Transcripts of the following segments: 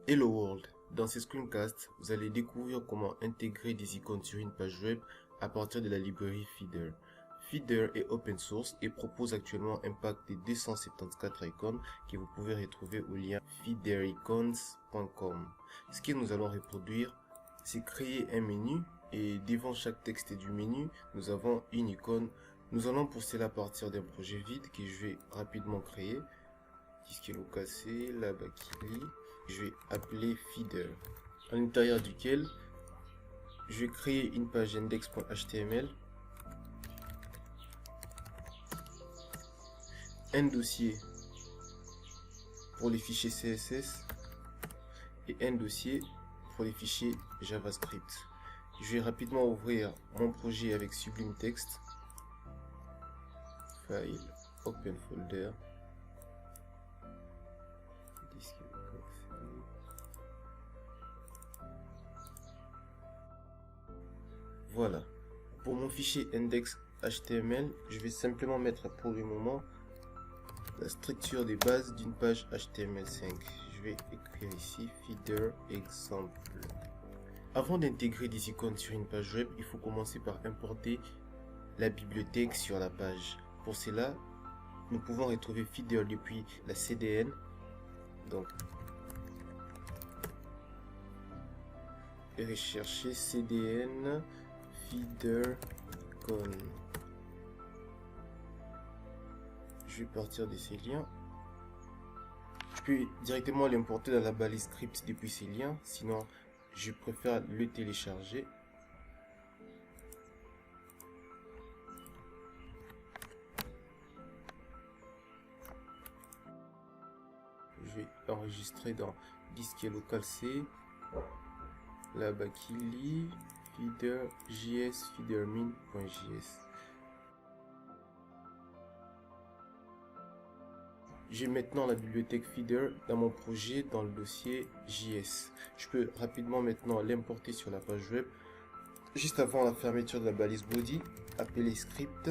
Hello World, dans ces screencasts, vous allez découvrir comment intégrer des icônes sur une page web à partir de la librairie Feeder. Feeder est open source et propose actuellement un pack de 274 icônes que vous pouvez retrouver au lien feedericons.com. Ce que nous allons reproduire, c'est créer un menu et devant chaque texte du menu, nous avons une icône. Nous allons pour cela partir d'un projet vide que je vais rapidement créer. Disque cassé, la bakili. Je vais appeler Feeder, à l'intérieur duquel je vais créer une page index.html, un dossier pour les fichiers CSS et un dossier pour les fichiers JavaScript. Je vais rapidement ouvrir mon projet avec Sublime Text, File, Open Folder, voilà. Pour mon fichier index.html, je vais simplement mettre pour le moment la structure des bases d'une page HTML5. Je vais écrire ici Feeder exemple. Avant d'intégrer des icônes sur une page web, il faut commencer par importer la bibliothèque sur la page. Pour cela, nous pouvons retrouver Feeder depuis la CDN. Donc, et rechercher CDN Feeder icon. Je vais partir de ces liens. Je peux directement l'importer dans la balise script depuis ces liens, sinon je préfère le télécharger. Je vais enregistrer dans disque local C, la bakili, feeder.js, feedermin.js. J'ai maintenant la bibliothèque Feeder dans mon projet dans le dossier JS. Je peux rapidement maintenant l'importer sur la page web. Juste avant la fermeture de la balise body, appeler script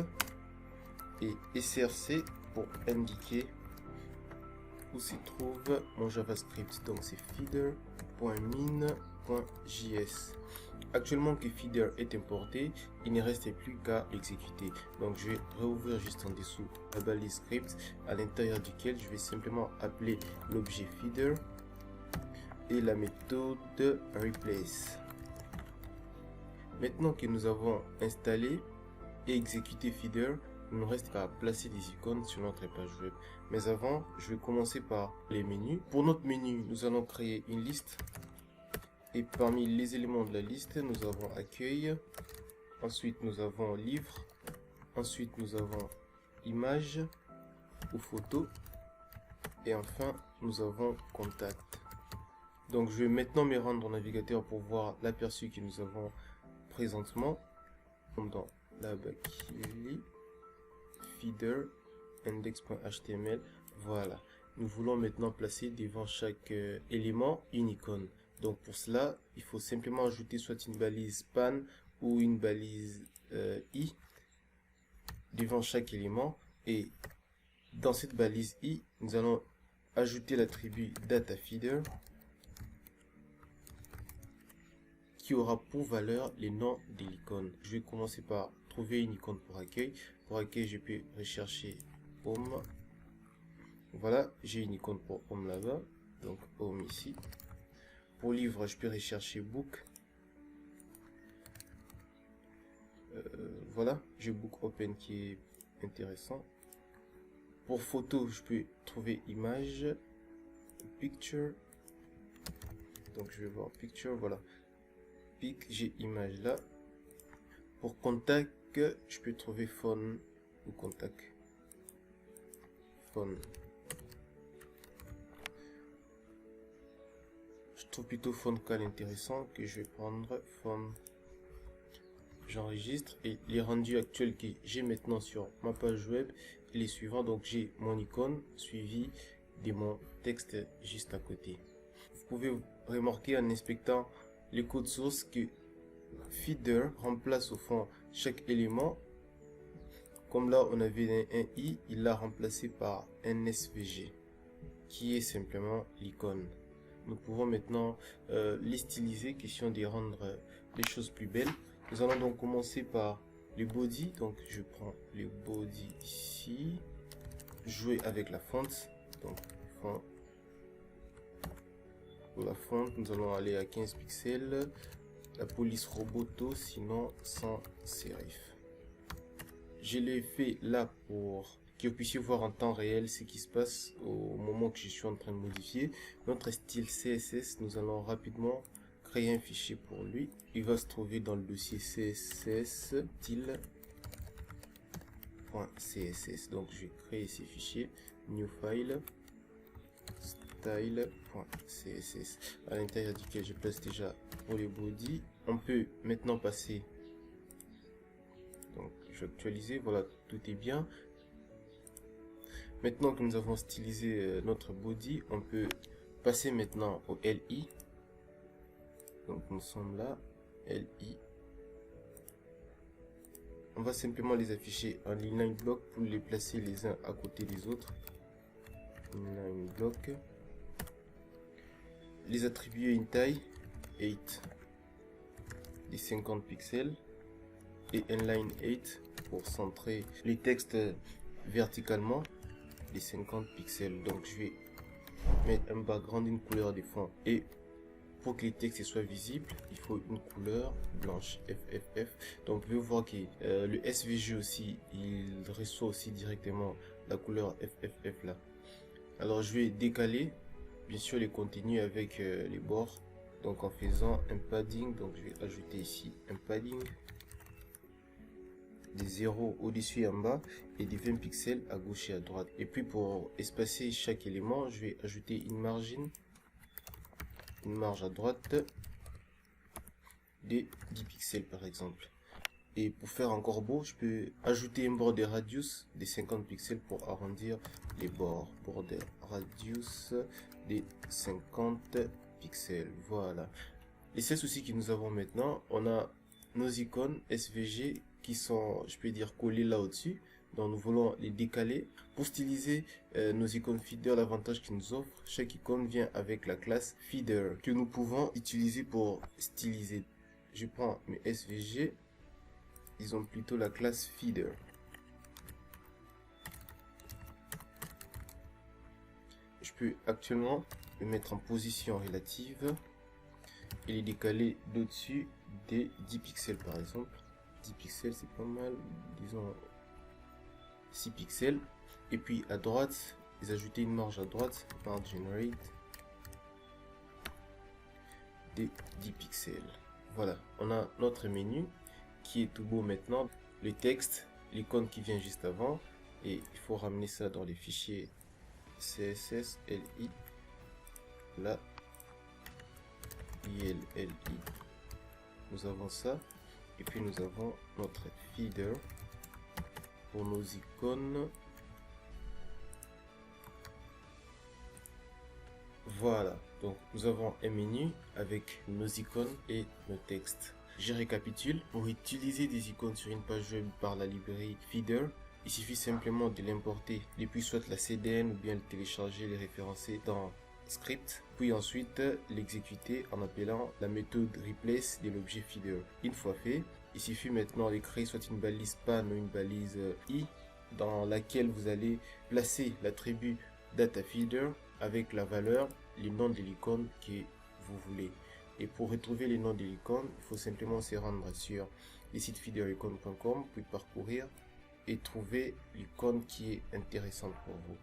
et src pour indiquer où se trouve mon JavaScript. Donc c'est feeder.min.js. Actuellement que Feeder est importé, il ne reste plus qu'à l'exécuter. Donc je vais réouvrir juste en dessous la balise script à l'intérieur duquel je vais simplement appeler l'objet Feeder et la méthode replace. Maintenant que nous avons installé et exécuté Feeder, il nous reste qu'à placer des icônes sur notre page web. Mais avant, je vais commencer par les menus. Pour notre menu, nous allons créer une liste. Et parmi les éléments de la liste, nous avons accueil, ensuite nous avons livre, ensuite nous avons image ou photo, et enfin nous avons contact. Donc je vais maintenant me rendre au navigateur pour voir l'aperçu que nous avons présentement. Dans la bakili, feeder, index.html, voilà. Nous voulons maintenant placer devant chaque élément une icône. Donc pour cela, il faut simplement ajouter soit une balise span ou une balise i devant chaque élément. Et dans cette balise i, nous allons ajouter l'attribut dataFeeder qui aura pour valeur les noms de l'icône. Je vais commencer par trouver une icône pour accueil. Pour accueil, je peux rechercher home. Voilà, j'ai une icône pour home là-bas. Donc home ici. Pour livre, je peux rechercher book. Voilà, j'ai book open qui est intéressant. Pour photo, je peux trouver image, picture. Donc je vais voir picture, voilà. Pic, j'ai image là. Pour contact, je peux trouver phone ou contact. Phone. Je trouve plutôt phone call intéressant que je vais prendre phone. J'enregistre et les rendus actuels que j'ai maintenant sur ma page web et les suivants. Donc j'ai mon icône suivi de mon texte juste à côté. Vous pouvez remarquer en inspectant les codes sources que Feeder remplace au fond chaque élément. Comme là on avait un i, il l'a remplacé par un svg qui est simplement l'icône. nous pouvons maintenant les styliser, question de rendre les choses plus belles. Nous allons donc commencer par les body. Donc je prends les body ici, jouer avec la fonte. Donc pour la fonte, nous allons aller à 15 pixels. La police roboto, sinon sans serif. Je l'ai fait là pour que vous puissiez voir en temps réel ce qui se passe au moment que je suis en train de modifier notre style CSS. Nous allons rapidement créer un fichier pour lui. Il va se trouver dans le dossier CSS style.css. Donc je vais créer ces fichiers, new file, style.css, à l'intérieur duquel je place déjà pour les body. On peut maintenant passer, donc je vais actualiser, voilà, tout est bien. Maintenant que nous avons stylisé notre body, on peut passer maintenant au LI. Donc nous sommes là, LI. On va simplement les afficher en inline block pour les placer les uns à côté des autres. Inline block. Les attribuer une taille 8 des 50 pixels et inline 8 pour centrer les textes verticalement les 50 pixels. Donc je vais mettre un background, une couleur de fond, et pour que les textes soient visibles, il faut une couleur blanche, FFF. Donc vous pouvez voir que le SVG aussi, il reçoit aussi directement la couleur FFF là. Alors je vais décaler bien sûr les contenus avec les bords, donc en faisant un padding. Donc je vais ajouter ici un padding des 0 au-dessus et en bas et des 20 pixels à gauche et à droite. Et puis pour espacer chaque élément, je vais ajouter une marge à droite de 10 pixels par exemple. Et pour faire encore beau, je peux ajouter un border radius de 50 pixels pour arrondir les bords. Border radius de 50 pixels. Voilà. Les 16 soucis que nous avons maintenant, on a nos icônes SVG qui sont, je peux dire, collés là au-dessus. Donc nous voulons les décaler. Pour styliser nos icônes feeder, l'avantage qu'ils nous offrent, chaque icône vient avec la classe feeder que nous pouvons utiliser pour styliser. Je prends mes SVG, ils ont plutôt la classe feeder. Je peux actuellement le mettre en position relative et les décaler d'au-dessus des 10 pixels par exemple. 10 pixels c'est pas mal, disons 6 pixels. Et puis à droite, les ajouter une marge à droite, marge generate des 10 pixels. Voilà, on a notre menu qui est tout beau maintenant. Le texte, l'icône qui vient juste avant, et il faut ramener ça dans les fichiers CSS LI, là, ILLI. Nous avons ça, et puis nous avons notre feeder pour nos icônes. Voilà, donc nous avons un menu avec nos icônes et nos textes. Je récapitule. Pour utiliser des icônes sur une page web par la librairie Feeder, il suffit simplement de l'importer depuis soit la CDN ou bien le télécharger, les référencer dans Script, puis ensuite l'exécuter en appelant la méthode replace de l'objet Feeder. Une fois fait, il suffit maintenant de créer soit une balise span ou une balise i dans laquelle vous allez placer l'attribut DataFeeder avec la valeur, les noms de l'icône que vous voulez. Et pour retrouver les noms de l'icône, il faut simplement se rendre sur le site feedericon.com, puis parcourir et trouver l'icône qui est intéressante pour vous.